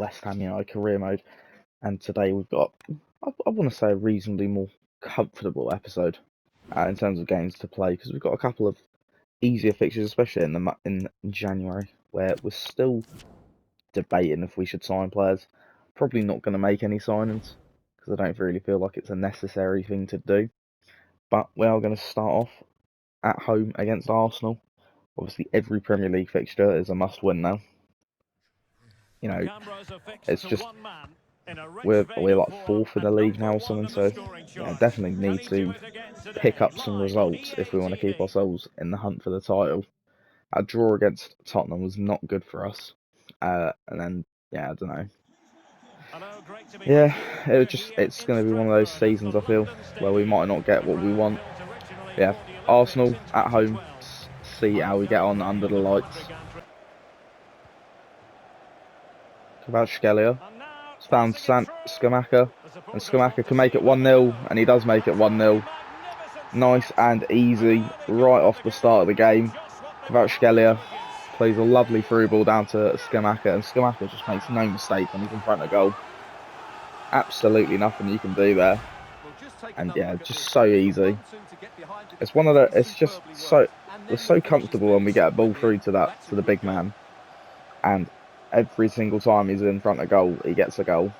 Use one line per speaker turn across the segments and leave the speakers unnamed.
West Ham United career mode, and today we've got, I want to say, a reasonably more comfortable episode in terms of games to play, because we've got a couple of easier fixtures, especially in January, where we're still debating if we should sign players. Probably not going to make any signings, because I don't really feel like it's a necessary thing to do. But we are going to start off at home against Arsenal. Obviously, every Premier League fixture is a must-win now. You know, it's just we're like fourth in the league now or something, so yeah, definitely need to pick up some results if we want to keep ourselves in the hunt for the title. Our draw against Tottenham was not good for us, and then yeah, I don't know. Yeah, it's going to be one of those seasons, I feel, where we might not get what we want. Yeah, Arsenal at home. See how we get on under the lights. Kvaratskhelia found Scamacca, and Scamacca can make it 1-0, and he does make it 1-0. Nice and easy right off the start of the game. Kvaratskhelia plays a lovely through ball down to Scamacca, and Scamacca just makes no mistake when he's in front of goal. Absolutely nothing you can do there, and yeah, just so easy. It's one of the. It's just so. We're so comfortable when we get a ball through to the big man, and every single time he's in front of goal, he gets a goal.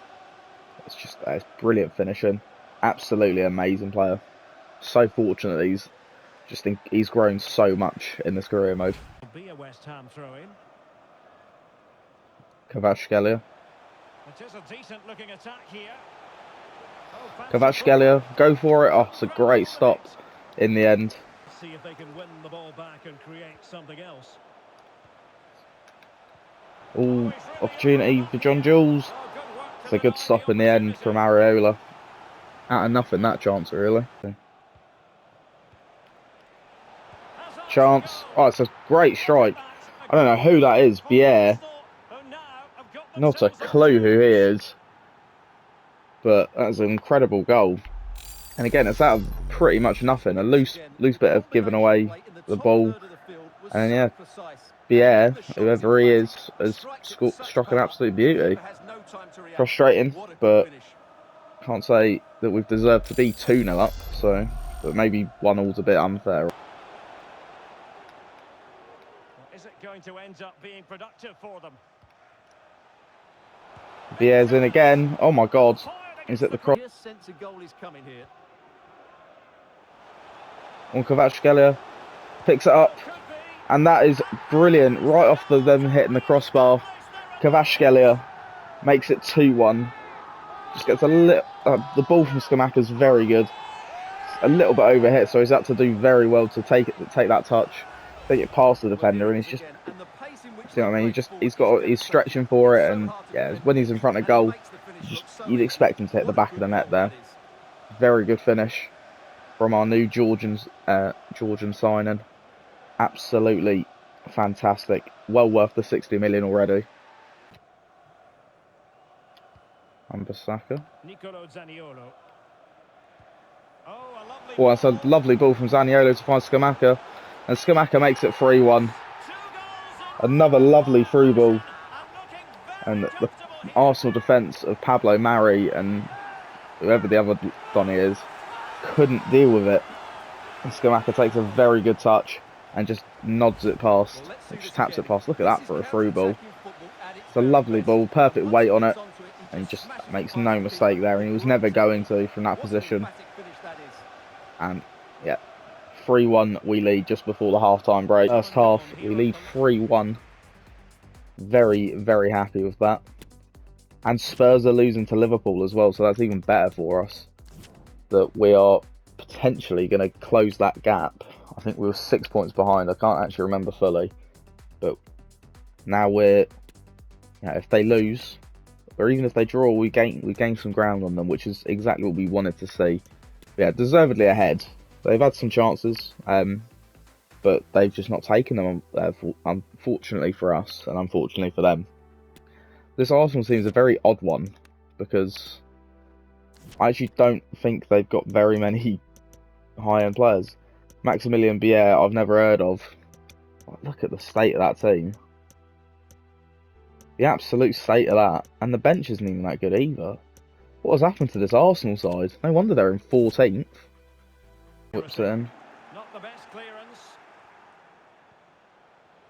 It's brilliant finishing. Absolutely amazing player. So fortunate he's grown so much in this career mode. Kvaratskhelia. Kvaratskhelia, go for it. Oh, it's a great stop in the end. See if they can win the ball back and create something else. All opportunity for John Jules. It's a good stop in the end from Areola. Out of nothing, that chance, really. Chance. Oh, it's a great strike. I don't know who that is. Bier. Not a clue who he is. But that's an incredible goal. And again, it's out of pretty much nothing. A loose bit of giving away the ball. And yeah, Bier, whoever he is, has struck an absolute beauty. Frustrating, but can't say that we've deserved to be 2-0 up. So, but maybe 1-0's a bit unfair. Is it going to end up being productive for them? Bier's in again. Oh my God! Is it the cross? Kvaratskhelia picks it up, and that is brilliant. Right off them hitting the crossbar, Kvaratskhelia makes it 2-1. Just gets a little. The ball from Scamacca is very good. A little bit overhit, so he's had to do very well to take that touch, take it past the defender, and he's just. See what I mean? He's stretching for it, and yeah, when he's in front of goal, you'd expect him to hit the back of the net there. Very good finish from our new Georgian signing. Absolutely fantastic. Well worth the 60 million already. Ambasaka. Oh, that's a lovely ball from Zaniolo to find Scamacca, and Scamacca makes it 3-1. Another lovely through ball, and the Arsenal defence of Pablo Mari and whoever the other Donny is couldn't deal with it. And Scamacca takes a very good touch and just nods it past, just taps it past. Look at that for a through ball. It's a lovely ball, perfect weight on it, and he just makes no mistake there, and he was never going to from that position. And yeah, 3-1 we lead just before the half-time break. First half, we lead 3-1. Very, very happy with that. And Spurs are losing to Liverpool as well, so that's even better for us. That we are potentially going to close that gap. I think we were 6 points behind. I can't actually remember fully. But now we're... Yeah, if they lose, or even if they draw, we gain some ground on them, which is exactly what we wanted to see. Yeah, deservedly ahead. They've had some chances, but they've just not taken them, unfortunately for us, and unfortunately for them. This Arsenal team is a very odd one, because I actually don't think they've got very many high-end players. Maximilian Bier, I've never heard of. Look at the state of that team. The absolute state of that. And the bench isn't even that good either. What has happened to this Arsenal side? No wonder they're in 14th. Whips it in.
Not the best clearance.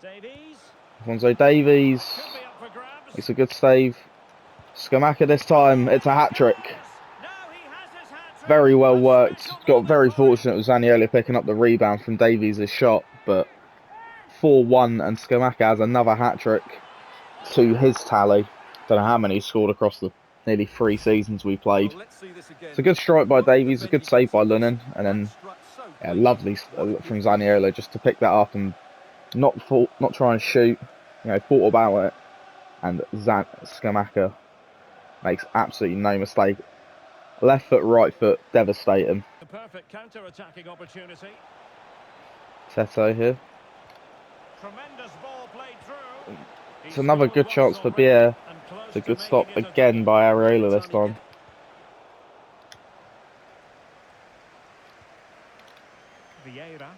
Davies.
Alphonso Davies. It's a good save. Scamacca this time. It's a hat-trick. Very well worked. Got very fortunate with Zaniolo picking up the rebound from Davies' shot. But 4-1 and Scamacca has another hat-trick to his tally. Don't know how many he scored across the nearly 3 seasons we played. It's a good strike by Davies, a good save by Lunin, and then lovely from Zaniolo just to pick that up and not try and shoot. You know, thought about it, and Scamacca makes absolutely no mistake. Left foot, right foot, devastating.
The perfect counter-attacking opportunity.
Teto here.
Tremendous ball played through.
It's another good chance for Bier. It's a good stop again by Areola this time.
Vieira.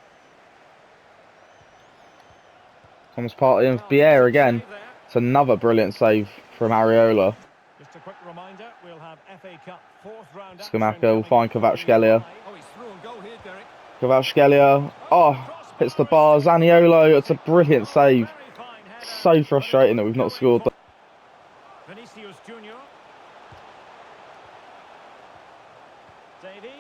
Thomas Partey and Bier again. It's another brilliant save from Areola.
Just a quick reminder, we'll have FA Cup 4th round.
Scamacca will find Kvaratskhelia. Kvaratskhelia. Oh, hits the bar. Zaniolo. It's a brilliant save. So frustrating that we've not scored.
Vinicius Junior. Davies.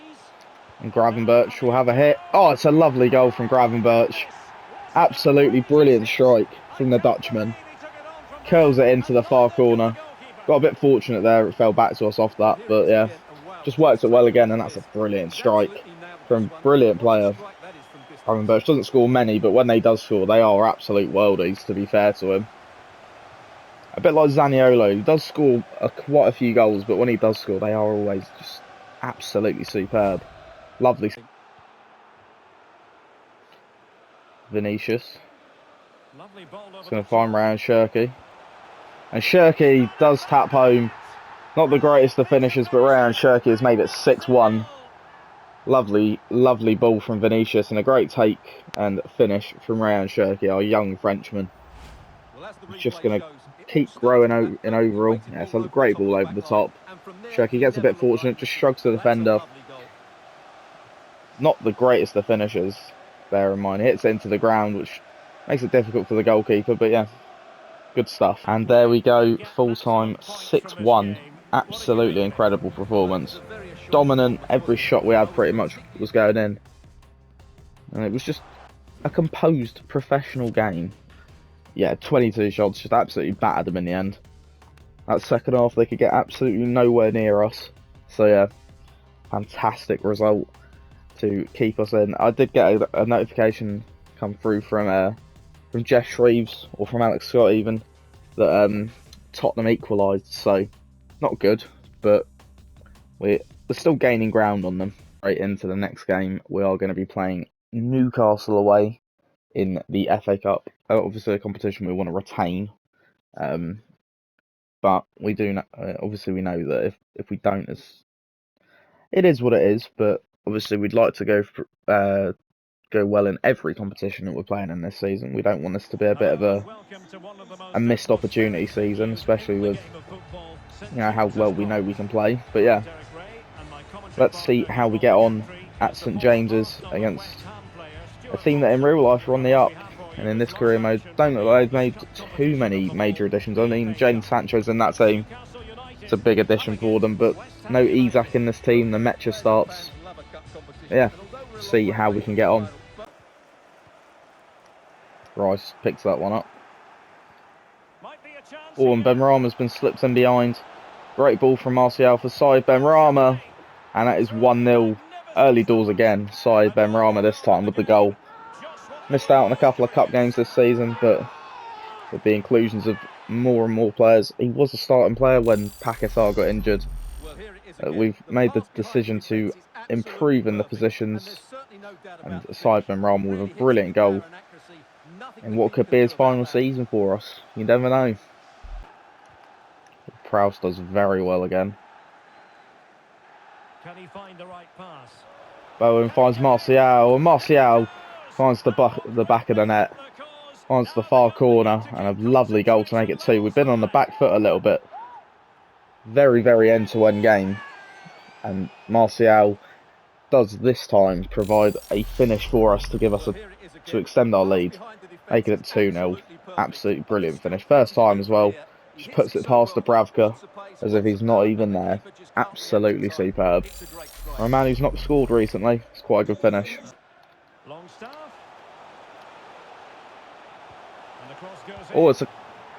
And Gravenberch will have a hit. Oh, it's a lovely goal from Gravenberch. Absolutely brilliant strike from the Dutchman. Curls it into the far corner. Got a bit fortunate there. It fell back to us off that. But yeah, just worked it well again. And that's a brilliant strike from a brilliant player. Gravenberch doesn't score many, but when they does score, they are absolute worldies, to be fair to him. A bit like Zaniolo. He does score quite a few goals, but when he does score, they are always just absolutely superb. Lovely. Vinicius. He's going to find round Shirky. And Shirky does tap home. Not the greatest of finishes, but Ryan Shirky has made it 6-1. Lovely, lovely ball from Vinicius and a great take and finish from Ryan Shirky, our young Frenchman. He's just going to keep growing in overall. Yeah, it's a great ball over the top. Shirky gets a bit fortunate, just shrugs the defender. Not the greatest of finishers, bear in mind. Hits it into the ground, which makes it difficult for the goalkeeper, but yeah, good stuff. And there we go, full time 6-1. Absolutely incredible performance. Dominant, every shot we had pretty much was going in. And it was just a composed, professional game. Yeah, 22 shots, just absolutely battered them in the end. That second half, they could get absolutely nowhere near us. So yeah, fantastic result to keep us in. I did get a notification come through from Jeff Shreves, or from Alex Scott even, that Tottenham equalised, so not good, but we're still gaining ground on them. Right into the next game, we are going to be playing Newcastle away in the FA Cup. Obviously a competition we want to retain, but we do obviously we know that if we don't, it is what it is, but obviously we'd like to go well in every competition that we're playing in this season. We don't want this to be a bit of a missed opportunity season, especially with how well we know we can play. But yeah, let's see how we get on at St James's against a team that in real life are on the up, and in this career mode don't look like they've made too many major additions. I mean, Jadon Sancho's in that team. It's a big addition for them, but no Isak in this team. The Mecha starts. Yeah, see how we can get on. Rice picks that one up. Oh, and Benrahma's been slipped in behind. Great ball from Martial for Saïd Benrahma. And that is 1-0. Early doors again. Saïd Benrahma this time with the goal. Missed out on a couple of cup games this season, but with the inclusions of more and more players. He was a starting player when Paquetá got injured. We've made the decision to improve in the positions. And Saïd Benrahma with a brilliant goal in what could be his final season for us. You never know. Prowse does very well again.
Can he find the right pass?
Bowen finds Martial, and Martial finds the back of the net. Onto the far corner, and a lovely goal to make it 2. We've been on the back foot a little bit. Very, very end-to-end game. And Martial does this time provide a finish for us to give us to extend our lead, making it 2-0. Absolutely brilliant finish. First time as well. Just puts it past the Bravka as if he's not even there. Absolutely superb. For a man who's not scored recently, it's quite a good finish. Oh, it's a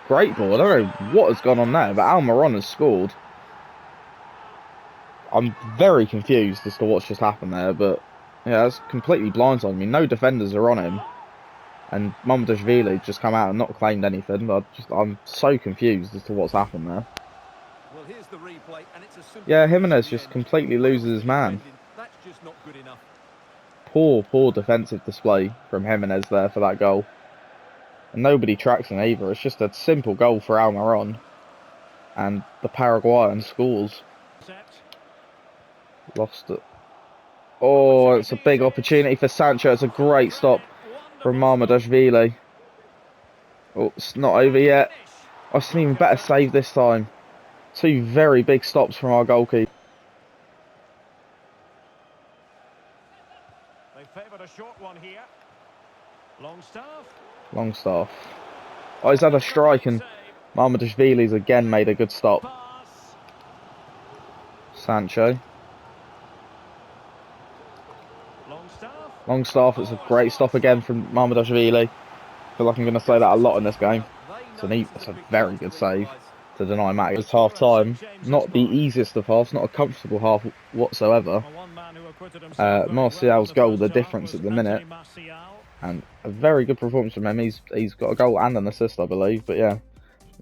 great ball. I don't know what has gone on there, but Almiron has scored. I'm very confused as to what's just happened there, but yeah, that's completely blindsided me. No defenders are on him, and Mamardashvili just come out and not claimed anything. I'm so confused as to what's happened there.
Well, here's the replay, and it's a
yeah, Jimenez just completely loses his man.
That's just not good enough.
Poor defensive display from Jimenez there for that goal. And nobody tracks him either. It's just a simple goal for Almiron, and the Paraguayan scores. Lost it. Oh, it's a big opportunity for Sancho. It's a great stop from Mamardashvili. Oh, it's not over yet. I've seen even better save this time. 2 very big stops from our goalkeeper.
They favoured a short one here.
Longstaff. Oh, he's had a strike, and Mamardashvili's again made a good stop. Sancho. Longstaff, it's a great stop again from Mamardashvili. I feel like I'm going to say that a lot in this game. It's a very good save to deny Matt. It's half time. Not the easiest of halves, not a comfortable half whatsoever. Martial's goal, the difference at the minute. And a very good performance from him. He's got a goal and an assist, I believe. But yeah,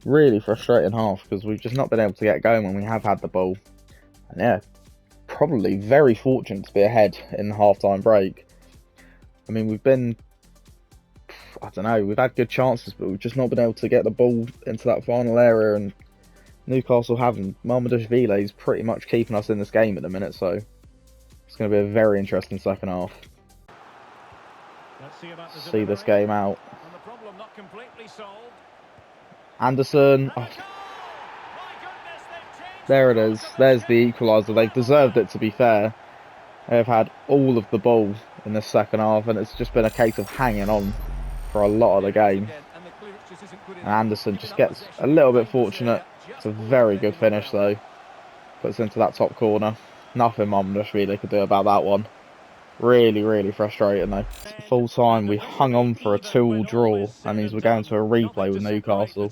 really frustrating half because we've just not been able to get going when we have had the ball. And yeah, probably very fortunate to be ahead in the half-time break. I mean, we've been, I don't know, we've had good chances, but we've just not been able to get the ball into that final area, and Newcastle haven't. Mamardashvili is pretty much keeping us in this game at the minute, so it's going to be a very interesting second half. See this game out. Anderson. Oh. There it is. There's the equaliser. They've deserved it, to be fair. They've had all of the ball in the second half, and it's just been a case of hanging on for a lot of the game. And Anderson just gets a little bit fortunate. It's a very good finish, though. Puts into that top corner. Nothing Mamardashvili could do about that one. Really, really frustrating, though. Full time, we hung on for a 2-2 draw. That means we're going to a replay with Newcastle.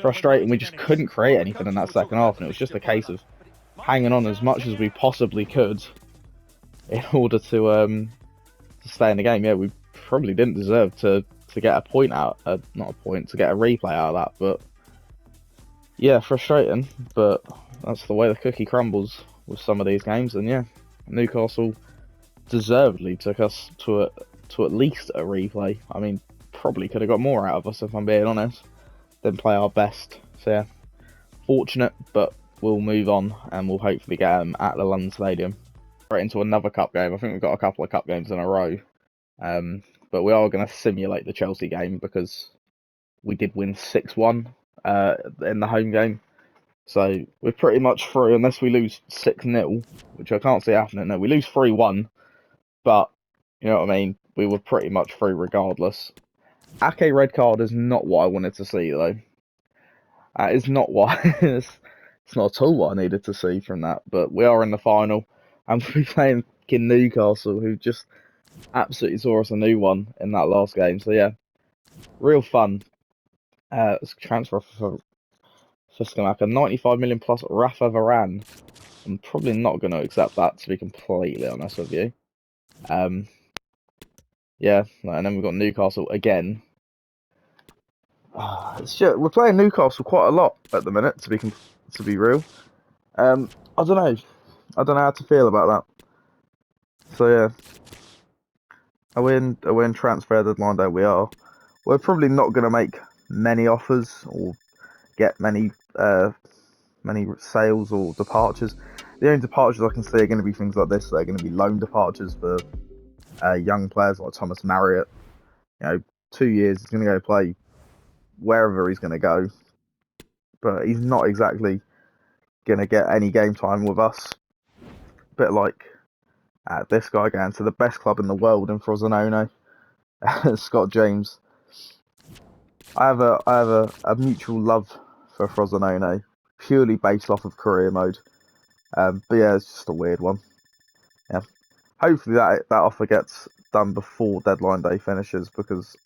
Frustrating, we just couldn't create anything in that second half, and it was just a case of hanging on as much as we possibly could in order to stay in the game. Yeah, we probably didn't deserve to get a point out, not a point, to get a replay out of that, but yeah, frustrating, but that's the way the cookie crumbles with some of these games. And yeah, Newcastle deservedly took us to at least a replay. I mean, probably could have got more out of us, if I'm being honest. Didn't play our best, so yeah, fortunate, but we'll move on and we'll hopefully get them at the London Stadium. Right into another cup game. I think we've got a couple of cup games in a row, but we are going to simulate the Chelsea game because we did win 6-1 in the home game, so we're pretty much through unless we lose 6-0, which I can't see happening. No, we lose 3-1, but you know what I mean, we were pretty much through regardless. Ake red card is not what I wanted to see, though. It's not what it's not at all what I needed to see from that. But we are in the final, and we'll be playing Newcastle, who just absolutely saw us a new one in that last game. So yeah, real fun. It's a transfer for Scamacca, 95 million plus Rafa Varane. I'm probably not going to accept that, to be completely honest with you. Yeah, and then we've got Newcastle again. It's just, we're playing Newcastle quite a lot at the minute, to be real. I don't know. I don't know how to feel about that. So yeah, are we in transfer deadline day? We are. We're probably not going to make many offers or get many sales or departures. The only departures I can see are going to be things like this. They're going to be loan departures for young players like Thomas Marriott. You know, 2 years. He's going to go play wherever he's going to go. But he's not exactly going to get any game time with us. Bit like this guy going to the best club in the world in Frosinone, Scott James. I have a mutual love for Frosinone, purely based off of career mode. But yeah, it's just a weird one. Yeah, hopefully that offer gets done before deadline day finishes, because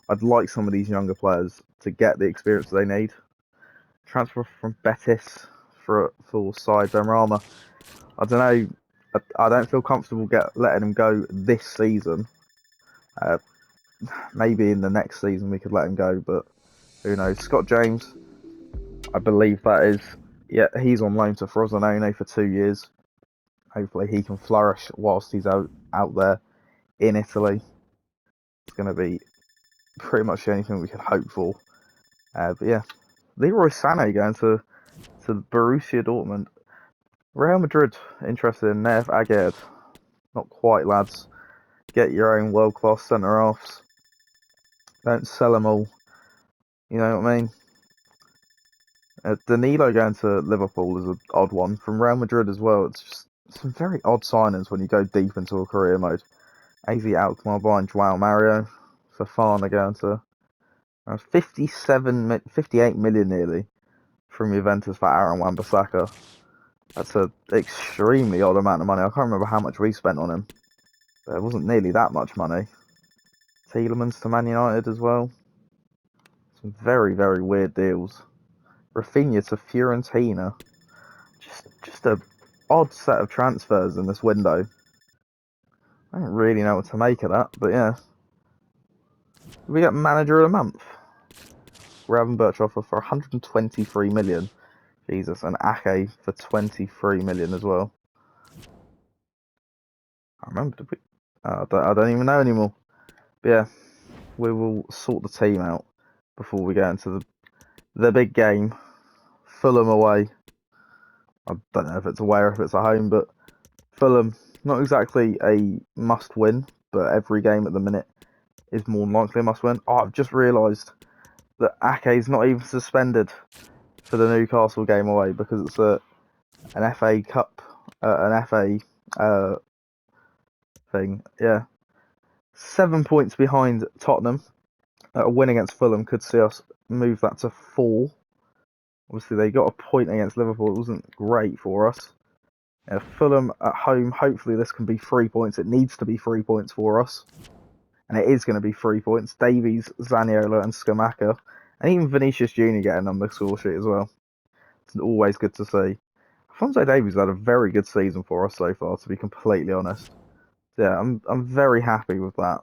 I'd like some of these younger players to get the experience they need. Transfer from Betis for side Benrahma. I don't know. I don't feel comfortable letting him go this season. Maybe in the next season we could let him go, but who knows? Scott James, I believe that is. Yeah, he's on loan to Frosinone for 2 years. Hopefully he can flourish whilst he's out there in Italy. It's going to be pretty much the only thing we could hope for. But yeah, Leroy Sané going to Borussia Dortmund. Real Madrid interested in Nev Aguerd. Not quite, lads. Get your own world-class centre-halves. Don't sell them all. You know what I mean? Danilo going to Liverpool is an odd one. From Real Madrid as well, it's just some very odd signings when you go deep into a career mode. AZ Alkmaar buying João Mario. Fofana going to 58 million nearly from Juventus for Aaron Wan-Bissaka. That's an extremely odd amount of money. I can't remember how much we spent on him, but it wasn't nearly that much money. Tielemans to Man United as well. Some very, very weird deals. Rafinha to Fiorentina. Just a odd set of transfers in this window. I don't really know what to make of that, but yeah. We get manager of the month. Gravenberch offer for 123 million. Jesus, and Ake for 23 million as well. I remember, did we? I don't even know anymore. But yeah, we will sort the team out before we get into the big game. Fulham away. I don't know if it's away or if it's at home, but Fulham, not exactly a must-win, but every game at the minute is more than likely a must-win. Oh, I've just realised that Ake's not even suspended for the Newcastle game away because it's an FA Cup, an FA thing. Yeah, 7 points behind Tottenham. A win against Fulham could see us move that to 4. Obviously, they got a point against Liverpool. It wasn't great for us. Fulham at home. Hopefully, this can be 3 points. It needs to be 3 points for us, and it is going to be 3 points. Davies, Zaniolo, and Scamacca, and even Vinicius Junior getting on the score sheet as well. It's always good to see. Alphonso Davies had a very good season for us so far, to be completely honest. So yeah, I'm very happy with that.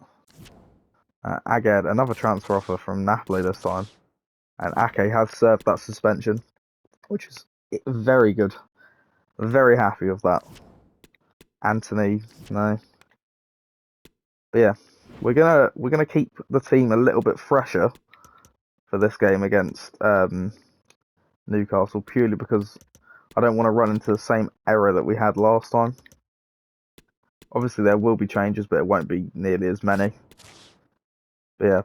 Aguerd, another transfer offer from Napoli this time, and Ake has served that suspension, which is very good. Very happy with that. Anthony, no. But yeah, we're gonna keep the team a little bit fresher for this game against Newcastle, purely because I don't want to run into the same error that we had last time. Obviously, there will be changes, but it won't be nearly as many. But yeah,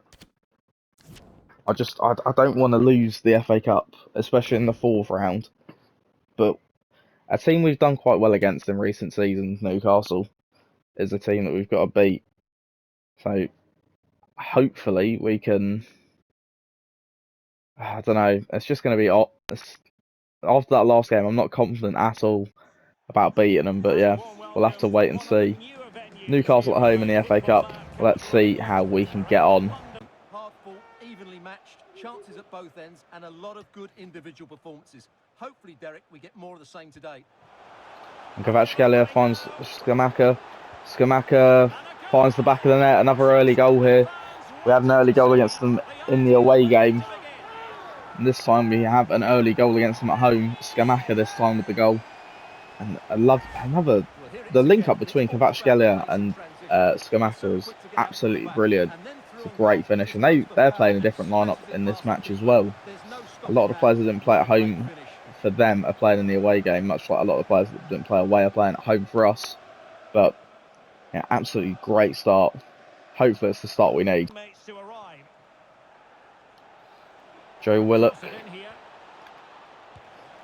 I don't want to lose the FA Cup, especially in the 4th round. But a team we've done quite well against in recent seasons, Newcastle, is a team that we've got to beat. So hopefully we can. I don't know. It's just going to be after that last game. I'm not confident at all about beating them, but yeah, we'll have to wait and see. Newcastle at home in the FA Cup. Let's see how we can get on.
Hard fought, evenly matched, chances at both ends, and a lot of good individual performances. Hopefully, Derek, we get more of the same today.
And Kvaratskhelia finds Scamacca. Scamacca finds the back of the net. Another early goal here. We had an early goal against them in the away game. And this time we have an early goal against them at home. Scamacca this time with the goal. And I love the link up between Kvaratskhelia and Scamacca is absolutely brilliant. It's a great finish, and they're playing a different lineup in this match as well. A lot of the players that didn't play at home for them are playing in the away game, much like a lot of the players that didn't play away are playing at home for us. But yeah, absolutely great start. Hopefully it's the start we need. Joe Willock.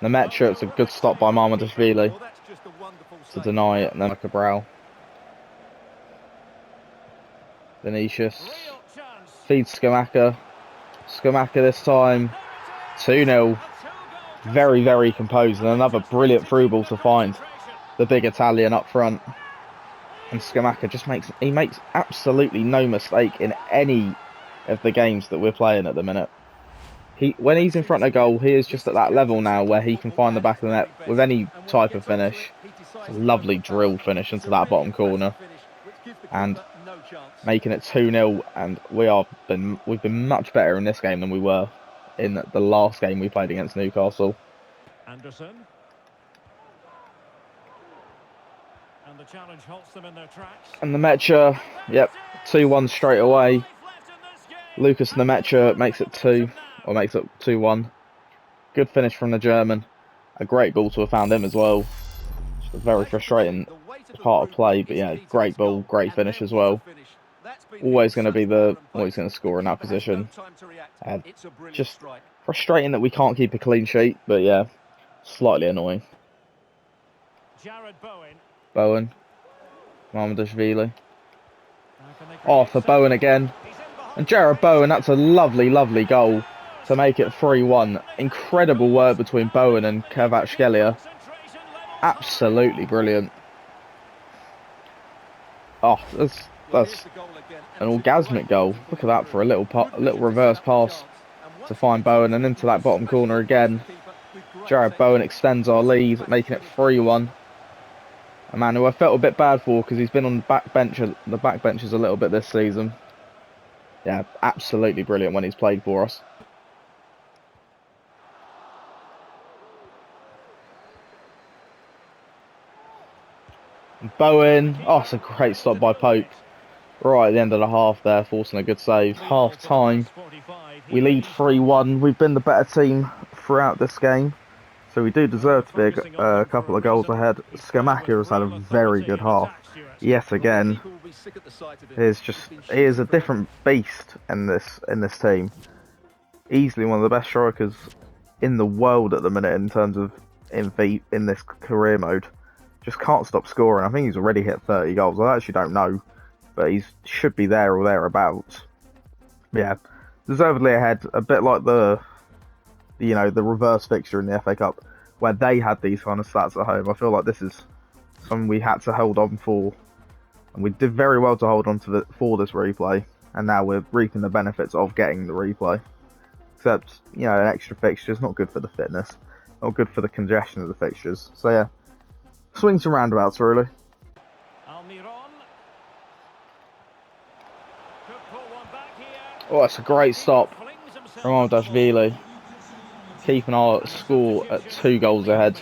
Nemecha, it's a good stop by Mamardashvili to deny it, and then Cabral. Vinicius feeds Scamacca. Scamacca this time, 2-0. Very, very composed, and another brilliant through ball to find the big Italian up front. And Scamacca just makes absolutely no mistake in any of the games that we're playing at the minute. When he's in front of goal, he is just at that level now where he can find the back of the net with any type of finish. It's a lovely drilled finish into that bottom corner, and making it 2-0. And we've been much better in this game than we were in the last game we played against Newcastle.
Anderson. And the challenge halts them in their tracks.
And Nemecha, yep, 2-1 straight away. Lucas Nemecha makes it 2-1. Good finish from the German. A great ball to have found him as well. Just a very frustrating part of play, but yeah, great ball, great finish as well. Always going to score in that position. Just frustrating that we can't keep a clean sheet, but yeah, slightly annoying. Bowen. Mamardashvili. Oh, for Bowen again. And Jared Bowen, that's a lovely, lovely goal to make it 3-1. Incredible work between Bowen and Kvaratskhelia. Absolutely brilliant. Oh, that's an orgasmic goal. Look at that for a little reverse pass to find Bowen, and into that bottom corner again. Jared Bowen extends our lead, making it 3-1. A man who I felt a bit bad for because he's been on the back benches a little bit this season. Yeah, absolutely brilliant when he's played for us. And Bowen, oh, it's a great stop by Pope. Right at the end of the half there, forcing a good save. Half time, we lead 3-1. We've been the better team throughout this game, so we do deserve to be a couple of goals ahead. Scamacca has had a very good half. Yet again, he is a different beast in this team. Easily one of the best strikers in the world at the minute in terms of in this career mode. Just can't stop scoring. I think he's already hit 30 goals. I actually don't know, but he should be there or thereabouts. Yeah, deservedly ahead. A bit like the reverse fixture in the FA Cup, where they had these kind of stats at home. I feel like this is something we had to hold on for, and we did very well to hold on to for this replay. And now we're reaping the benefits of getting the replay. Except, an extra fixture is not good for the fitness, not good for the congestion of the fixtures. So yeah, swings and roundabouts really. Oh, it's a great stop from Mamardashvili, keeping our score at 2 goals ahead.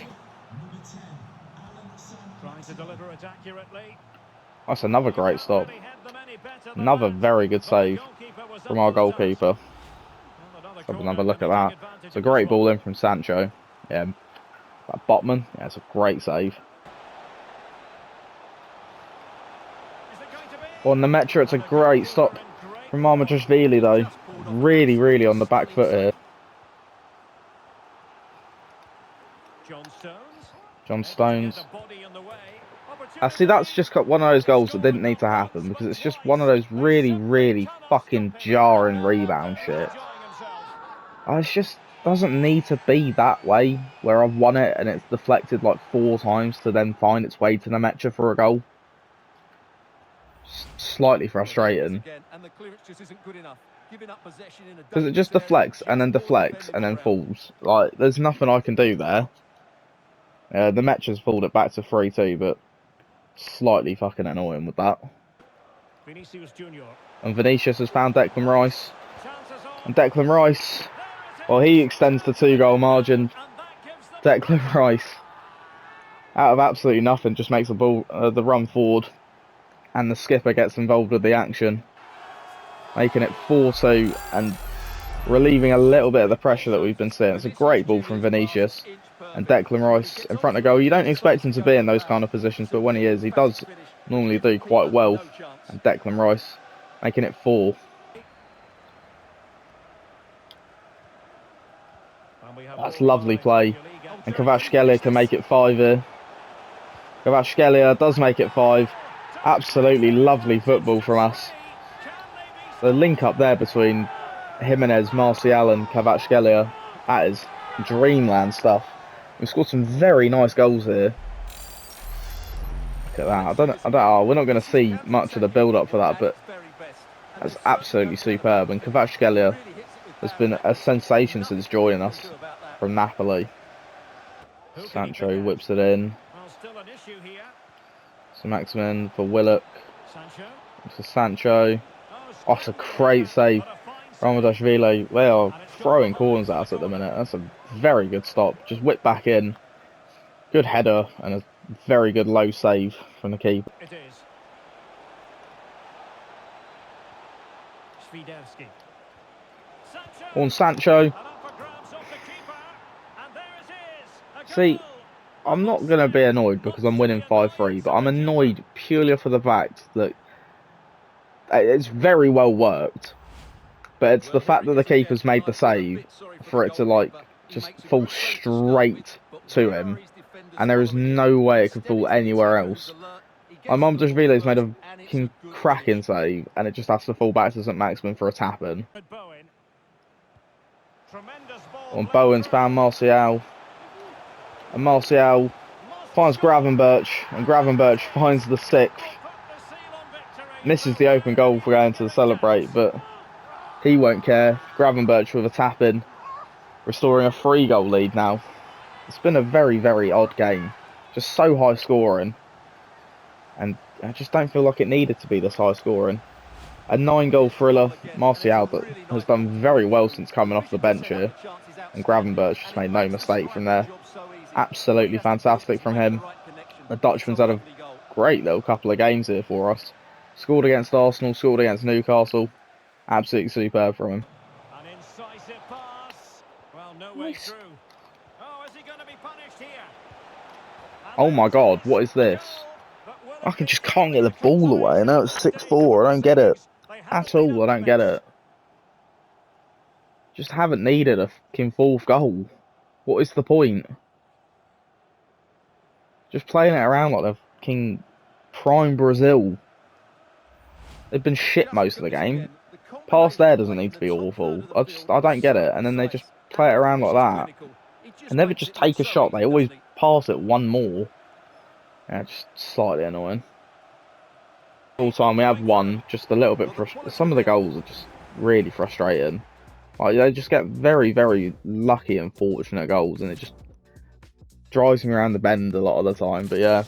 That's another great stop. Another very good save from our goalkeeper. Let's have another look at that. It's a great ball in from Sancho. Yeah, that Botman. Yeah, it's a great save. On the Nemecha, it's a great stop from Mamardashvili though. Really, really on the back foot here. John Stones. See, that's just one of those goals that didn't need to happen, because it's just one of those really, really fucking jarring rebound shit. It just doesn't need to be that way, where I've won it and it's deflected like 4 times to then find its way to Nemecha for a goal. Slightly frustrating. Because it just deflects and then falls. Like, there's nothing I can do there. The Mecha's pulled it back to 3-2, but slightly fucking annoying with that. And Vinicius has found Declan Rice. And Declan Rice, well, he extends the 2-goal margin. Declan Rice, out of absolutely nothing, just makes the run forward. And the skipper gets involved with the action, making it 4-2 and relieving a little bit of the pressure that we've been seeing. It's a great ball from Vinicius. And Declan Rice in front of goal. You don't expect him to be in those kind of positions, but when he is, he does normally do quite well. And Declan Rice making it 4. That's lovely play. And Kvaratskhelia can make it 5 here. Kvaratskhelia does make it 5. Absolutely lovely football from us. The link up there between Jimenez, Martial and Kvaratskhelia, that is dreamland stuff. We've scored some very nice goals here. Look at that. We're not going to see much of the build-up for that, but that's absolutely superb. And Kvaratskhelia has been a sensation since joining us from Napoli. Sancho whips it in. So Maximin for Willock. For Sancho. Oh, it's a great save. Ramadashvili, they are throwing corners at us at the minute. That's a very good stop. Just whip back in. Good header and a very good low save from the keeper.
It is. Svidevski.
On Sancho. See, I'm not going to be annoyed because I'm winning 5-3, but I'm annoyed purely for the fact that it's very well worked. But it's the fact that the keeper's made the save for it to, like, just fall straight to him. And there is no way it could fall anywhere else. My Mamdashvili's made a cracking save, and it just has to fall back to St. Maximin for a tap-in. On Bowen's found Martial. And Martial finds Gravenberch, and Gravenberch finds the 6th. Misses the open goal for going to celebrate, but he won't care. Gravenberch with a tap-in, restoring a 3-goal lead now. It's been a very, very odd game. Just so high scoring. And I just don't feel like it needed to be this high scoring. A 9-goal thriller. Martial has done very well since coming off the bench here. And Gravenberch just made no mistake from there. Absolutely fantastic from him. The Dutchman's had a great little couple of games here for us. Scored against Arsenal, scored against Newcastle. Absolutely superb from him.
An incisive pass. Well, no way through. Oh, is he going to be punished here?
Oh my god, what is this? I just can't get the ball away. I know it's 6-4. I don't get it. At all, I don't get it. Just haven't needed a fucking 4th goal. What is the point? Just playing it around like the fucking prime Brazil. They've been shit most of the game. Pass there doesn't need to be awful. I don't get it. And then they just play it around like that. And never just take a shot. They always pass it one more. Yeah, just slightly annoying. All time we have won, just a little bit frustrating. Some of the goals are just really frustrating. Like, they just get very, very lucky and fortunate goals, and it just drives me around the bend a lot of the time. But yeah,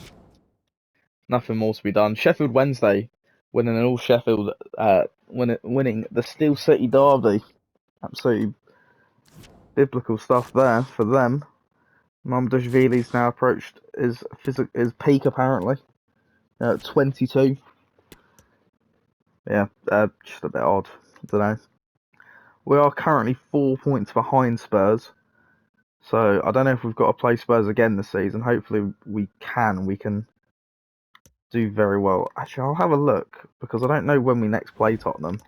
nothing more to be done. Sheffield Wednesday winning an all Sheffield, winning the Steel City derby. Absolutely biblical stuff there for them. Mamdashvili's now approached his peak apparently. 22. Yeah, just a bit odd. I don't know. We are currently 4 points behind Spurs. So I don't know if we've got to play Spurs again this season. Hopefully we can. We can do very well. Actually, I'll have a look because I don't know when we next play Tottenham.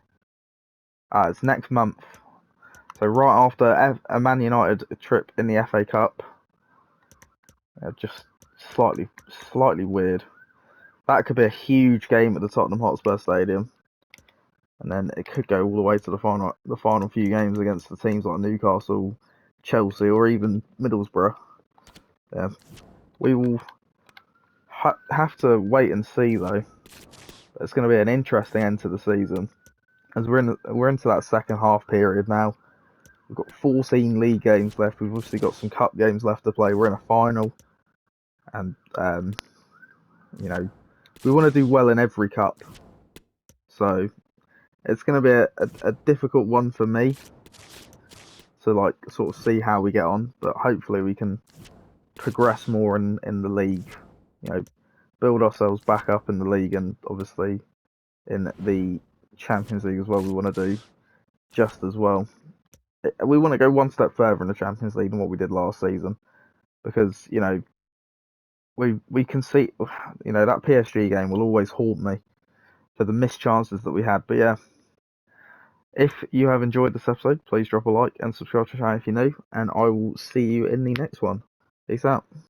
It's next month. So right after a Man United trip in the FA Cup. Just slightly weird. That could be a huge game at the Tottenham Hotspur Stadium. And then it could go all the way to the final few games against the teams like Newcastle, Chelsea, or even Middlesbrough. Yeah, we will have to wait and see though. It's going to be an interesting end to the season, as we're into that second half period now. We've got 14 league games left. We've obviously got some cup games left to play. We're in a final, and you know, we want to do well in every cup. So it's going to be a difficult one for me to like sort of see how we get on, but hopefully we can progress more in the league, you know, build ourselves back up in the league, and obviously in the Champions League as well. We want to do just as well. We want to go one step further in the Champions League than what we did last season, because you know we can see, you know, that PSG game will always haunt me for the missed chances that we had. But yeah, If you have enjoyed this episode, please drop a like and subscribe to the channel if you're new, and I will see you in the next one. Peace out.